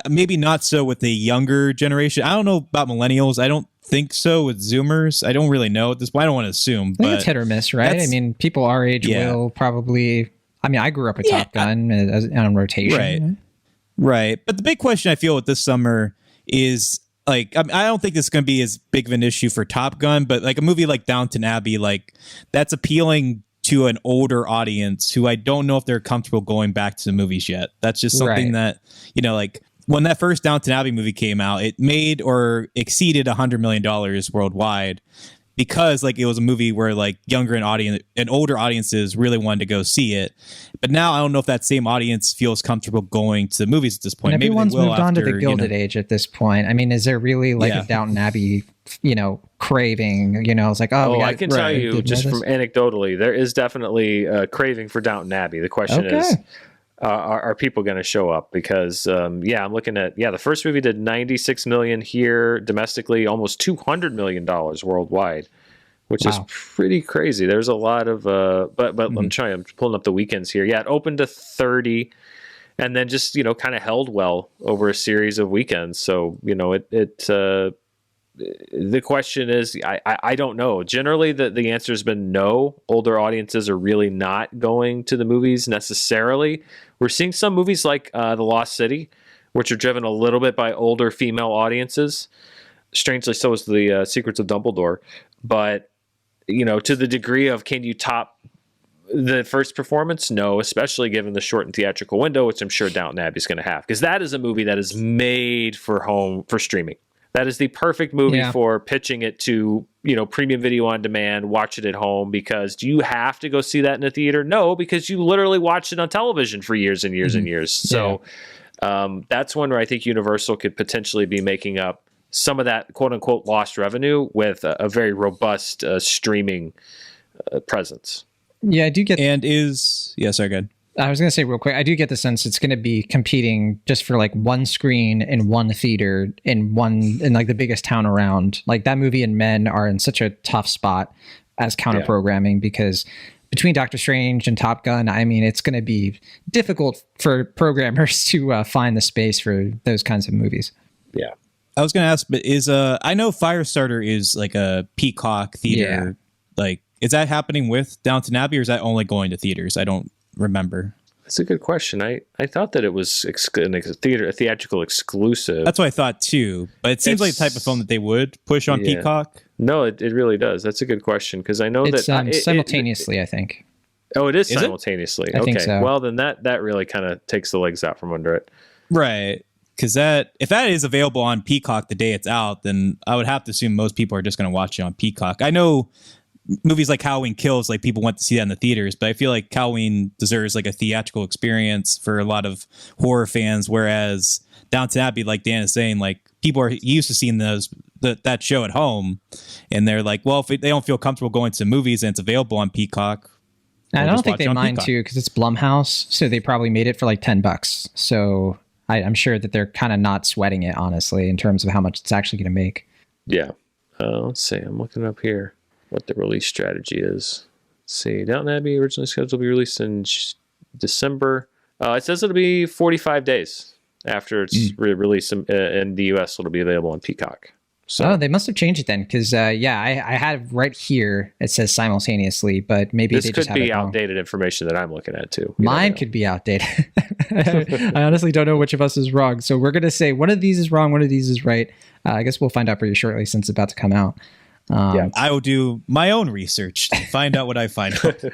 maybe not so with the younger generation. I don't know about millennials. I don't think so with Zoomers. I don't really know at this point. I don't want to assume. But it's hit or miss, right? I mean, people our age will probably... I mean, I grew up with Top Gun on rotation. Right. But the big question I feel with this summer is... Like, I don't think this is going to be as big of an issue for Top Gun, but like a movie like Downton Abbey, like that's appealing to an older audience who I don't know if they're comfortable going back to the movies yet. That's just something that, like when that first Downton Abbey movie came out, it made or exceeded $100 million worldwide. Because like it was a movie where like younger and older audiences really wanted to go see it, but now I don't know if that same audience feels comfortable going to the movies at this point. And everyone's moved on to the Gilded Age at this point. I mean, is there really like a Downton Abbey, craving? It's like I can tell you just from anecdotally, there is definitely a craving for Downton Abbey. The question is. Are people going to show up? Because I'm looking at the first movie did 96 million here domestically, almost $200 million worldwide, which is pretty crazy. There's a lot of I'm pulling up the weekends here. Yeah, it opened to 30. and then just kind of held well over a series of weekends. So the question is, I don't know. Generally, the answer has been no. Older audiences are really not going to the movies necessarily. We're seeing some movies like The Lost City, which are driven a little bit by older female audiences. Strangely, so is the Secrets of Dumbledore. But to the degree of, can you top the first performance? No, especially given the shortened theatrical window, which I'm sure Downton Abbey is going to have, because that is a movie that is made for streaming. That is the perfect movie for pitching it to, premium video on demand, watch it at home. Because do you have to go see that in a theater? No, because you literally watched it on television for years and years and years. So that's one where I think Universal could potentially be making up some of that quote unquote lost revenue with a very robust streaming presence. Yeah, I do get. Sorry, go ahead. I was going to say real quick, I do get the sense it's going to be competing just for like one screen in one theater in like the biggest town around. Like that movie and Men are in such a tough spot as counter programming because between Doctor Strange and Top Gun, I mean, it's going to be difficult for programmers to find the space for those kinds of movies. Yeah. I was going to ask, but I know Firestarter is like a Peacock theater. Like, is that happening with Downton Abbey or is that only going to theaters? I don't remember. That's a good question. I thought that it was a theatrical exclusive. That's what I thought too. But it seems like the type of film that they would push on Peacock. No, it really does. That's a good question because I know it's that simultaneously. I think. Oh, it is simultaneously. I think so. Well, then that really kind of takes the legs out from under it. Right. Because if that is available on Peacock the day it's out, then I would have to assume most people are just going to watch it on Peacock. I know movies like Halloween Kills, like people went to see that in the theaters, but I feel like Halloween deserves like a theatrical experience for a lot of horror fans. Whereas Downton Abbey, like Dan is saying, like people are used to seeing that show at home, and they're like, well, if they don't feel comfortable going to movies and it's available on Peacock, I don't think they mind too because it's Blumhouse, so they probably made it for like $10. So I'm sure that they're kind of not sweating it, honestly, in terms of how much it's actually going to make. Yeah. Let's see. I'm looking up here what the release strategy is. Let's see. Downton Abbey originally scheduled to be released in December. It says it'll be 45 days after it's released in the US. It'll be available on Peacock. So they must have changed it then because I had right here it says simultaneously, but maybe this they just could be have it outdated information that I'm looking at too. Mine could be outdated. I honestly don't know which of us is wrong. So we're gonna say one of these is wrong, one of these is right. I guess we'll find out pretty shortly since it's about to come out. I will do my own research to find out what I find out.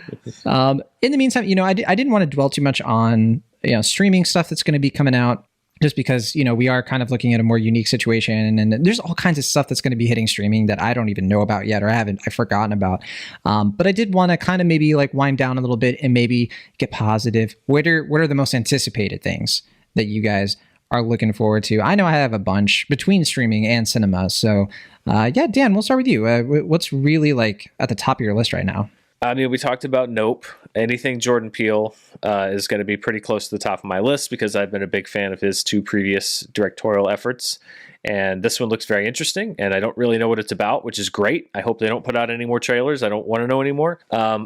In the meantime, I didn't want to dwell too much on streaming stuff that's going to be coming out, just because we are kind of looking at a more unique situation, and there's all kinds of stuff that's going to be hitting streaming that I don't even know about yet, or I've forgotten about. But I did want to kind of maybe like wind down a little bit and maybe get positive. What are the most anticipated things that you guys are looking forward to? I know I have a bunch between streaming and cinema. So Dan, we'll start with you. What's really like at the top of your list right now? I mean, we talked about Nope. Anything Jordan Peele is going to be pretty close to the top of my list because I've been a big fan of his two previous directorial efforts. And this one looks very interesting, and I don't really know what it's about, which is great. I hope they don't put out any more trailers. I don't want to know anymore.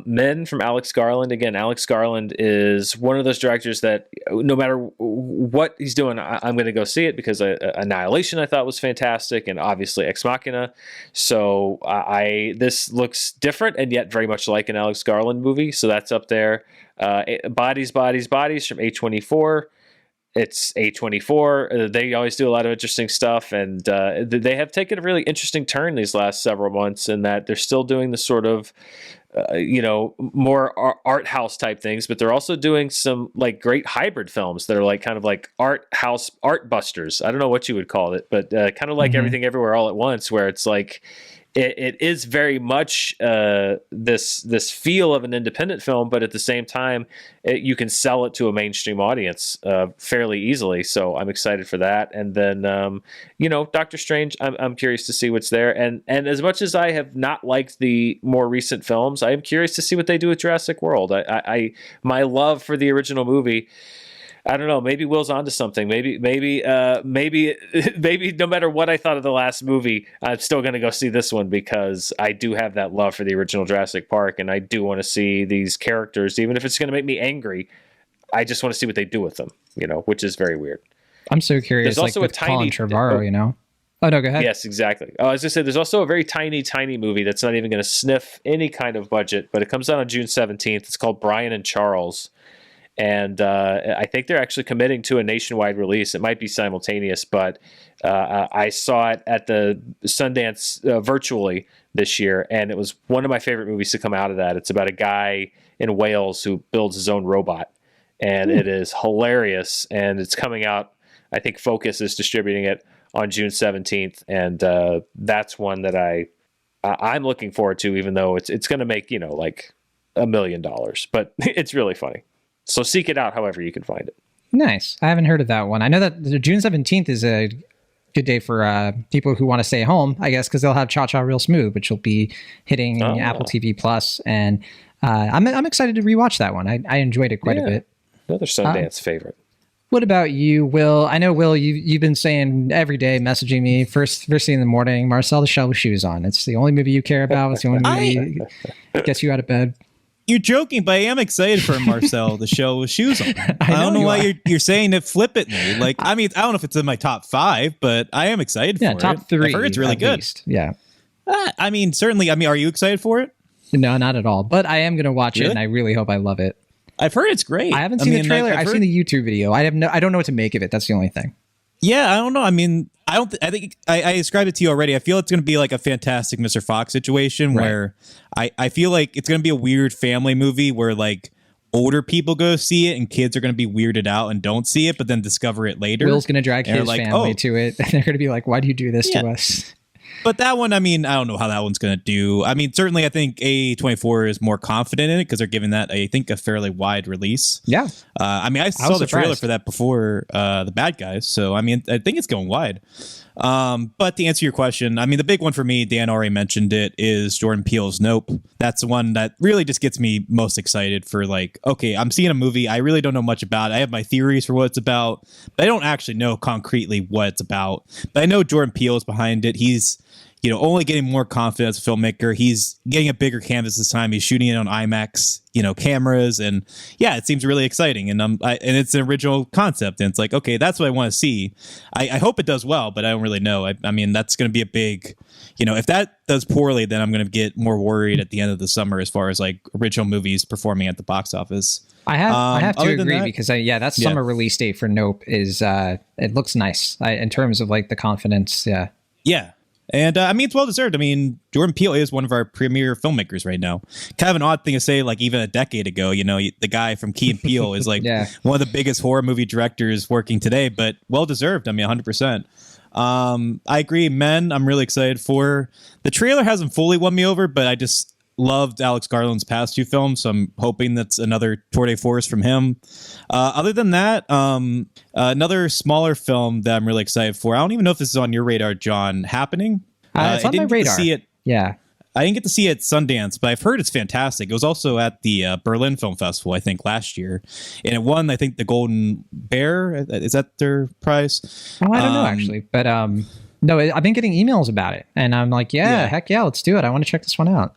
Men from Alex Garland. Again, Alex Garland is one of those directors that no matter what he's doing, I'm going to go see it because Annihilation I thought was fantastic, and obviously Ex Machina. So this looks different and yet very much like an Alex Garland movie. So that's up there. Bodies from A24. It's A24. They always do a lot of interesting stuff, and they have taken a really interesting turn these last several months in that they're still doing the sort of, more art house type things, but they're also doing some like great hybrid films that are like kind of like art busters. I don't know what you would call it, but kind of like Everything Everywhere All at Once, where it's like, it is very much this feel of an independent film, but at the same time, you can sell it to a mainstream audience fairly easily. So I'm excited for that. And then, Doctor Strange, I'm curious to see what's there. And as much as I have not liked the more recent films, I am curious to see what they do with Jurassic World. My love for the original movie, I don't know. Maybe Will's onto something. Maybe no matter what I thought of the last movie, I'm still going to go see this one because I do have that love for the original Jurassic Park, and I do want to see these characters, even if it's going to make me angry. I just want to see what they do with them. which is very weird. I'm so curious. There's also with a tiny Colin Trevorrow, Oh no, go ahead. Yes, exactly. I was going to say there's also a very tiny movie that's not even going to sniff any kind of budget, but it comes out on June 17th. It's called Brian and Charles. And I think they're actually committing to a nationwide release. It might be simultaneous, but I saw it at the Sundance virtually this year, and it was one of my favorite movies to come out of that. It's about a guy in Wales who builds his own robot, and it is hilarious, and it's coming out. I think Focus is distributing it on June 17th, and that's one that I'm looking forward to, even though it's going to make like $1 million, but it's really funny. So seek it out however you can find it. Nice. I haven't heard of that one. I know that the June 17th is a good day for people who want to stay home, I guess, because they'll have Cha Cha Real Smooth, which will be hitting Apple TV Plus, and I'm excited to rewatch that one. I enjoyed it quite a bit. Another Sundance favorite. What about you, Will? I know, Will, you've been saying every day, messaging me first thing in the morning, Marcel the Shell with Shoes On. It's the only movie you care about. It's the only movie that gets you out of bed. You're joking, but I am excited for Marcel the Shell with Shoes On. I don't know why you're saying it flippantly. Like, I mean, I don't know if it's in my top 5, but I am excited for it. Yeah, top 3. I've heard it's really good. Least. Yeah. I mean, certainly. I mean, are you excited for it? No, not at all. But I am going to watch it, and I really hope I love it. I've heard it's great. I haven't seen the trailer. I've seen the YouTube video. I don't know what to make of it. That's the only thing. Yeah, I don't know. I mean, I think I described it to you already. I feel it's going to be like a fantastic Mr. Fox situation where I feel like it's going to be a weird family movie where like older people go see it and kids are going to be weirded out and don't see it, but then discover it later. Will's going to drag his family to it. And they're going to be like, why do you do this to us? But that one, I mean, I don't know how that one's going to do. I mean, certainly I think A24 is more confident in it because they're giving that, I think, a fairly wide release. Yeah. I mean, I saw the trailer for that before The Bad Guys. So, I mean, I think it's going wide. But to answer your question, I mean, the big one for me, Dan already mentioned it, is Jordan Peele's Nope. That's the one that really just gets me most excited for like, okay, I'm seeing a movie. I really don't know much about it. I have my theories for what it's about, but I don't actually know concretely what it's about. But I know Jordan Peele is behind it. He's, only getting more confident as a filmmaker. He's getting a bigger canvas this time. He's shooting it on IMAX, cameras, and yeah, it seems really exciting. And and it's an original concept, and it's like, okay, that's what I want to see. I hope it does well, but I don't really know. I mean, that's going to be a big, if that does poorly, then I'm going to get more worried at the end of the summer as far as like original movies performing at the box office. I have to agree because that summer release date for Nope is it looks nice in terms of like the confidence. Yeah. Yeah. And I mean, it's well deserved. I mean, Jordan Peele is one of our premier filmmakers right now. Kind of an odd thing to say, like even a decade ago, the guy from Key and Peele is like one of the biggest horror movie directors working today, but well deserved. I mean, 100%. I agree. Men, I'm really excited for. The trailer hasn't fully won me over, but I just loved Alex Garland's past 2 films, so I'm hoping that's another tour de force from him. Other than that, another smaller film that I'm really excited for. I don't even know if this is on your radar, John. Happening. It's on my radar. See it. Yeah. I didn't get to see it at Sundance, but I've heard it's fantastic. It was also at the Berlin Film Festival, I think, last year. And it won, I think, the Golden Bear. Is that their prize? Oh, I don't know, actually. But no, I've been getting emails about it. And I'm like, heck yeah, let's do it. I want to check this one out.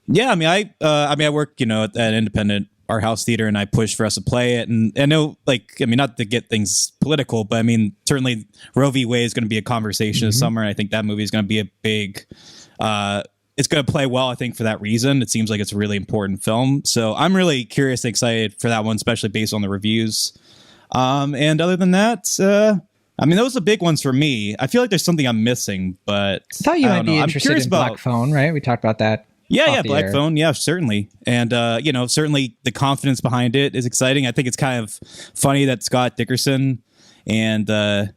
Yeah, I mean, I work, at an independent art house theater, and I push for us to play it. And I know, not to get things political, but I mean, certainly Roe v. Wade is going to be a conversation this summer. And I think that movie is going to be a big, it's going to play well, I think, for that reason. It seems like it's a really important film. So I'm really curious and excited for that one, especially based on the reviews. And other than that, I mean, those are big ones for me. I feel like there's something I'm missing, but I thought you might be interested in Black Phone, right? We talked about that. Yeah, Black Phone. Yeah, certainly. And, certainly the confidence behind it is exciting. I think it's kind of funny that Scott Dickerson and,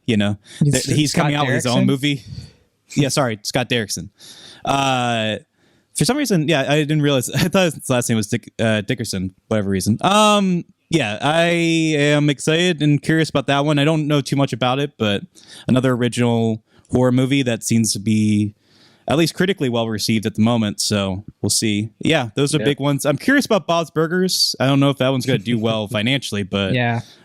he's coming out with his own movie. Yeah, sorry, Scott Derrickson. For some reason, I didn't realize. I thought his last name was Dickerson, whatever reason. Yeah, I am excited and curious about that one. I don't know too much about it, but another original horror movie that seems to be at least critically well received at the moment. So we'll see. Yeah, those are big ones. I'm curious about Bob's Burgers. I don't know if that one's going to do well financially, but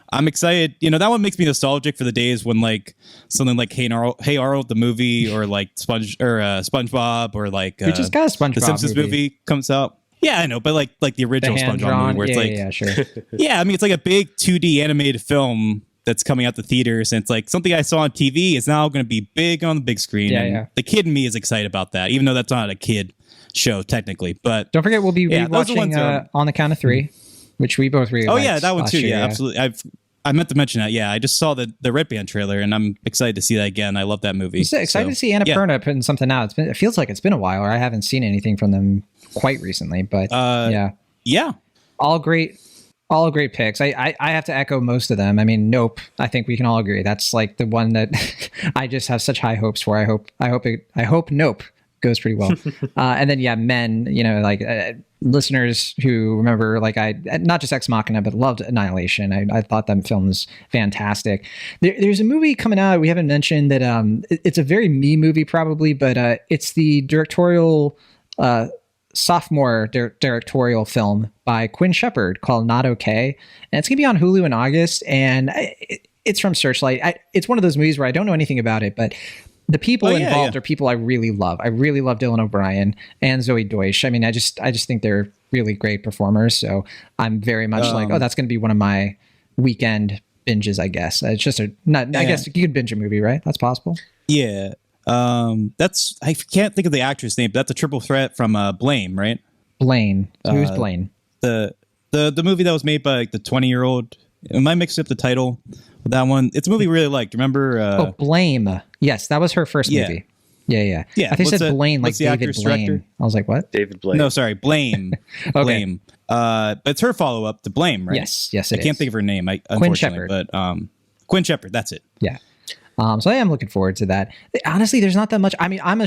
I'm excited. That one makes me nostalgic for the days when like something like Hey Arnold the movie, or like SpongeBob, or like we just got a SpongeBob the Simpsons movie comes out. Yeah, I know, but like the original SpongeBob movie, where it's like, sure. yeah, I mean, it's like a big 2D animated film that's coming out the theaters, and it's like something I saw on TV is now going to be big on the big screen. Yeah, and yeah. The kid in me is excited about that, even though that's not a kid show technically. But Don't forget, we'll be Yeah, those are the ones rewatching that are- On the Count of Three, which we both really oh liked yeah, that one last too. year, Yeah, absolutely. I meant to mention that. Yeah, I just saw the Red Band trailer, and I'm excited to see that again. I love that movie. I'm so excited to see yeah. Annapurna putting something out. It feels like it's been a while, or I haven't seen anything from them quite recently. But Yeah. all great picks. I have to echo most of them. I mean, Nope, I think we can all agree that's like the one that I just have such high hopes for. I hope Nope goes pretty well. And then Men, listeners who remember, like, I not just Ex Machina but loved Annihilation. I thought that film was fantastic. There's a movie coming out we haven't mentioned that it's a very me movie probably, but it's the directorial sophomore directorial film by Quinn Shepard called Not Okay, and it's gonna be on Hulu in August, and it's from Searchlight. It's one of those movies where I don't know anything about it, but the people involved are people I really love. I really love Dylan O'Brien and Zoe Deutsch. I mean, I just think they're really great performers, so I'm very much that's going to be one of my weekend binges, I guess. It's just I guess you could binge a movie, right? That's possible. Yeah. That's I can't think of the actress name, but that's a triple threat from Blame, right? Blaine. Who's Blaine? The movie that was made by like the 20-year-old. Am I mixing up the title with that one? It's a movie we really liked. Remember? Blame. Yes, that was her first movie. Yeah. I think it said Blaine, like David Blaine. Director? I was like, what? David Blaine. No, sorry, Blame. Okay. Blame. But it's her follow-up to Blame, right? Yes, I can't think of her name. Quinn Shepard. But Quinn Shepard. That's it. Yeah. So I am looking forward to that. Honestly, there's not that much. I mean, I'm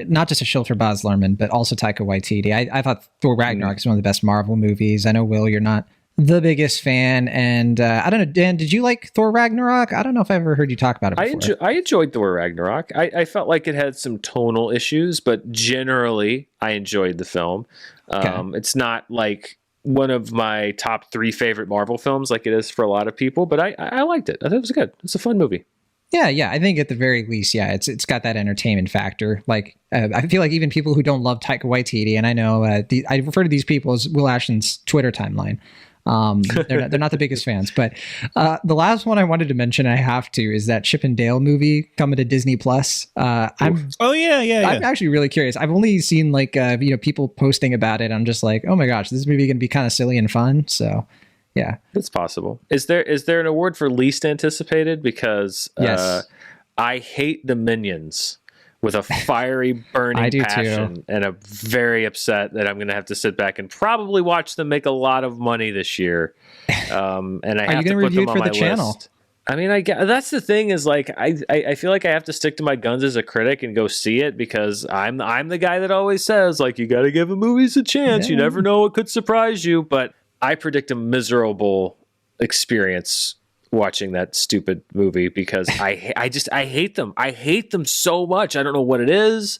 not just a shield for Baz Luhrmann, but also Taika Waititi. I thought Thor Ragnarok is one of the best Marvel movies. I know, Will, you're not the biggest fan, and I don't know, Dan, did you like Thor Ragnarok? I don't know if I ever heard you talk about it before. I enjoyed Thor Ragnarok. I felt like it had some tonal issues, but generally I enjoyed the film. It's not like one of my top 3 favorite Marvel films like it is for a lot of people, but I liked it. I thought it was good. It's a fun movie. Yeah. I think at the very least, it's got that entertainment factor. Like, I feel like even people who don't love Taika Waititi, and I know I refer to these people as Will Ashton's Twitter timeline. They're not the biggest fans, but the last one I wanted to mention, I have to, is that Chip and Dale movie coming to Disney Plus. I'm actually really curious. I've only seen people posting about it. I'm just like, oh my gosh, this is maybe going to be kind of silly and fun. So. Yeah, it's possible. Is there an award for least anticipated? Because yes. I hate the Minions with a fiery, burning passion, too. And I'm very upset that I'm going to have to sit back and probably watch them make a lot of money this year. And I have to put them on my list. I mean, that's the thing is, like, I feel like I have to stick to my guns as a critic and go see it, because I'm the guy that always says, like, you got to give the movies a chance. Yeah. You never know what could surprise you, but I predict a miserable experience watching that stupid movie, because I hate them. I hate them so much. I don't know what it is.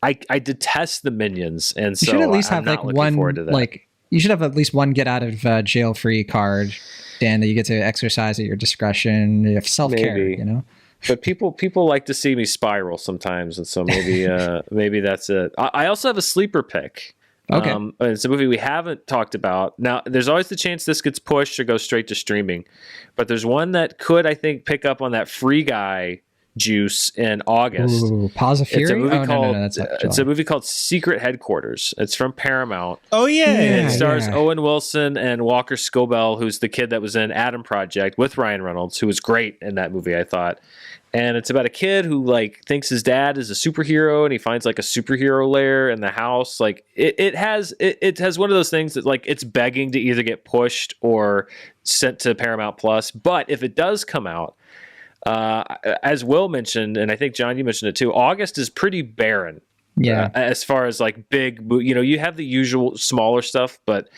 I detest the Minions, and so you should at least have one that. You should have at least one get out of jail free card, Dan, that you get to exercise at your discretion. You have self-care, you know. But people like to see me spiral sometimes, and so maybe that's it. I also have a sleeper pick. Okay. It's a movie we haven't talked about. Now, there's always the chance this gets pushed or goes straight to streaming, but there's one that could, I think, pick up on that Free Guy juice in August. Ooh, Paws of Fury? It's a movie called Secret Headquarters. It's from Paramount. Oh, yeah. It stars Owen Wilson and Walker Scobell, who's the kid that was in Adam Project with Ryan Reynolds, who was great in that movie, I thought. And it's about a kid who thinks his dad is a superhero, and he finds a superhero lair in the house. It has one of those things that it's begging to either get pushed or sent to Paramount Plus. But if it does come out, as Will mentioned, and I think John, you mentioned it too, August is pretty barren. Yeah. As far as big, you have the usual smaller stuff, but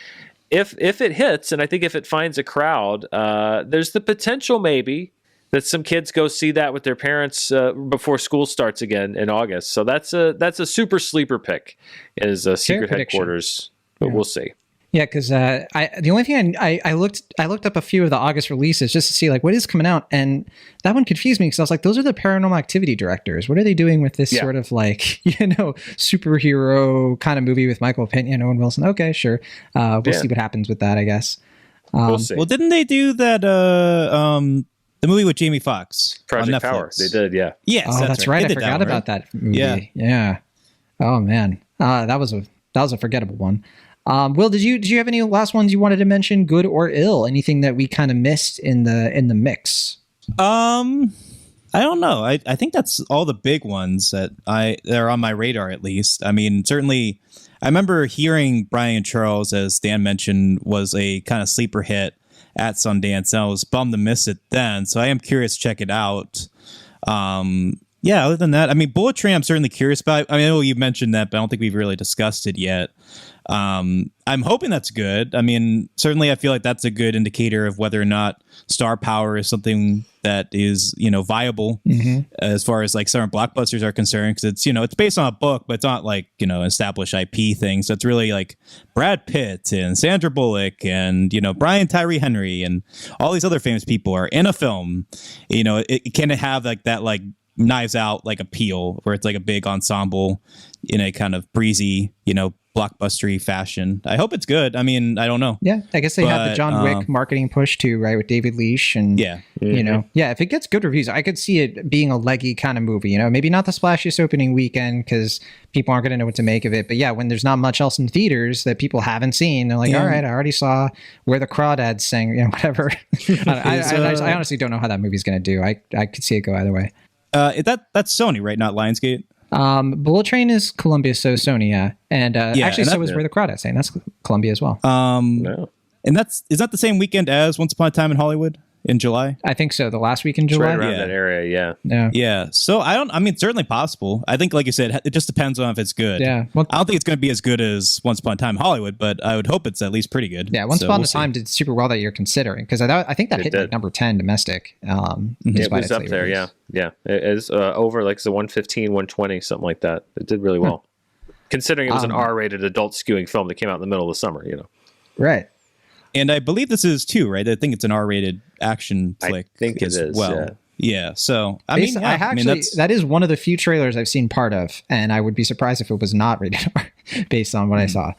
if it hits, and I think if it finds a crowd, there's the potential maybe that some kids go see that with their parents before school starts again in August. So that's a super sleeper pick, is Secret Headquarters, but we'll see. Yeah, because the only thing I looked up a few of the August releases just to see what is coming out, and that one confused me because I was like, those are the Paranormal Activity directors. What are they doing with this sort of superhero kind of movie with Michael Pena and Owen Wilson? Okay, sure, we'll see what happens with that, I guess. We'll see. Well, didn't they do that? The movie with Jamie Foxx on Project Netflix. Power. They did, yeah. Yes, Oh, that's right. They I did forgot that one, about that movie. Yeah. Yeah. Oh man, that was a forgettable one. Will, did you have any last ones you wanted to mention, good or ill? Anything that we kind of missed in the mix? I don't know. I think that's all the big ones that are on my radar, at least. I mean, certainly, I remember hearing Brian Charles, as Dan mentioned, was a kind of sleeper hit at Sundance, and I was bummed to miss it then. So I am curious to check it out. Yeah, other than that, I mean, Bullet Train, I'm certainly curious about. I mean, I know you mentioned that, but I don't think we've really discussed it yet. I'm hoping that's good. I mean, certainly I feel like that's a good indicator of whether or not star power is something that is, viable as far as like certain blockbusters are concerned. Because it's based on a book, but it's not like, established IP thing. So it's really like Brad Pitt and Sandra Bullock and, Brian Tyree Henry and all these other famous people are in a film. It can have like that, like, Knives Out like appeal where it's like a big ensemble in a kind of breezy, blockbustery fashion. I hope it's good. I mean, I don't know. Yeah, I guess they have the John Wick marketing push too, right, with David Leitch and if it gets good reviews, I could see it being a leggy kind of movie. Maybe not the splashiest opening weekend because people aren't going to know what to make of it. But yeah, when there's not much else in theaters that people haven't seen, they're like, all right, I already saw Where the Crawdads Sing, whatever. I honestly don't know how that movie's going to do. I could see it go either way. That's Sony, right? Not Lionsgate. Bullet Train is Columbia, so Sony, yeah. And actually, and so is Where the Crawdads Sing. That's Columbia as well. No. And is that the same weekend as Once Upon a Time in Hollywood in July? I think so. The last week in July. Right around that area, Yeah. So it's certainly possible. I think, like you said, it just depends on if it's good. Yeah. Well, I don't think it's going to be as good as Once Upon a Time in Hollywood, but I would hope it's at least pretty good. Yeah. Once Upon a Time did super well that you're considering, because I think that hit like number 10 domestic. It was up there. Yeah. Yeah. It is over like the 115, 120, something like that. It did really well. Considering it was an R-rated adult skewing film that came out in the middle of the summer, Right. And I believe this is too, right? I think it's an R-rated action flick. I think it is. Well, yeah. So that is one of the few trailers I've seen part of, and I would be surprised if it was not rated R based on what I saw.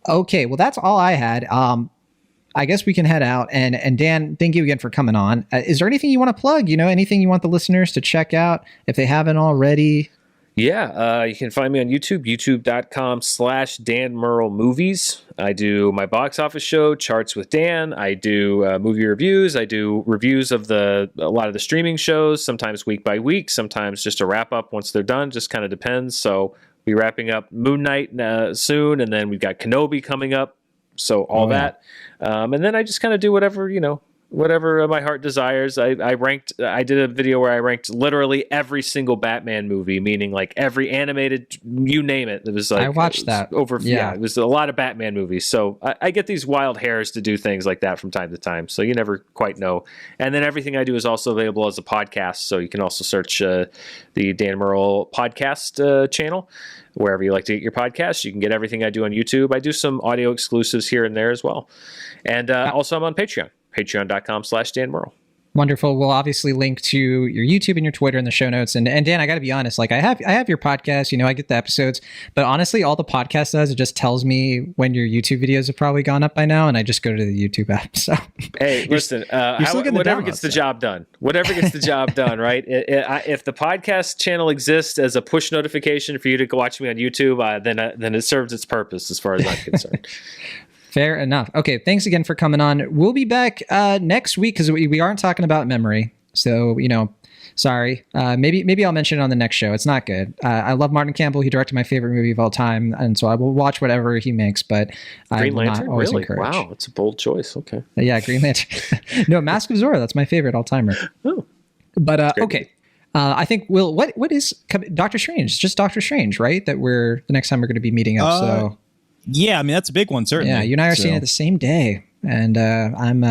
Okay, well that's all I had. I guess we can head out. And Dan, thank you again for coming on. Is there anything you want to plug? Anything you want the listeners to check out if they haven't already? Yeah, you can find me on YouTube, youtube.com/Dan Murrell Movies. I do my box office show, Charts with Dan. I do movie reviews. I do reviews of a lot of the streaming shows, sometimes week by week, sometimes just a wrap up once they're done, just kind of depends. So we're wrapping up Moon Knight soon, and then we've got Kenobi coming up. So all that. And then I just kind of do whatever my heart desires. I did a video where I ranked literally every single Batman movie, meaning like every animated, you name it. It was like, I watched that. It was a lot of Batman movies. So I get these wild hairs to do things like that from time to time. So you never quite know. And then everything I do is also available as a podcast. So you can also search the Dan Murrell podcast channel. Wherever you like to get your podcasts, you can get everything I do on YouTube. I do some audio exclusives here and there as well. And also I'm on Patreon. Patreon.com/Dan Murrell. Wonderful. We'll obviously link to your YouTube and your Twitter in the show notes. And Dan, I got to be honest, like I have your podcast, I get the episodes, but honestly, all the podcast does, it just tells me when your YouTube videos have probably gone up by now. And I just go to the YouTube app. So hey, listen, whatever gets the job done, right? If the podcast channel exists as a push notification for you to go watch me on YouTube, then it serves its purpose as far as I'm concerned. Fair enough. Okay, thanks again for coming on. We'll be back next week because we aren't talking about memory. So, sorry. Maybe I'll mention it on the next show. It's not good. I love Martin Campbell. He directed my favorite movie of all time, and so I will watch whatever he makes, but Green I will Lantern? not always really? encourage. Wow, it's a bold choice. Okay. Yeah, Green Lantern. No, Mask of Zorro. That's my favorite all-timer. Oh. But, okay. I think, Will, what is Doctor Strange? It's just Doctor Strange, right? That the next time we're going to be meeting up, so... Yeah, I mean that's a big one, certainly. Yeah, you and I are seeing it the same day, and I'm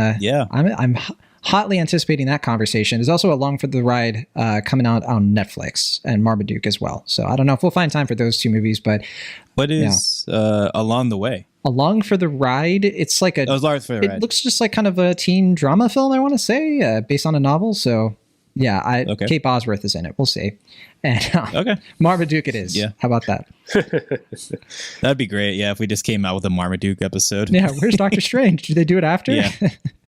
hotly anticipating that conversation. There's also Along for the Ride coming out on Netflix and Marmaduke as well. So I don't know if we'll find time for those two movies, but what is Along the Way? Along for the Ride, it's like it looks just like kind of a teen drama film. I want to say based on a novel. So yeah, Kate Bosworth is in it. We'll see. And Marmaduke it is. Yeah. How about that? That'd be great. Yeah, if we just came out with a Marmaduke episode. Yeah, where's Doctor Strange? Do they do it after? Yeah.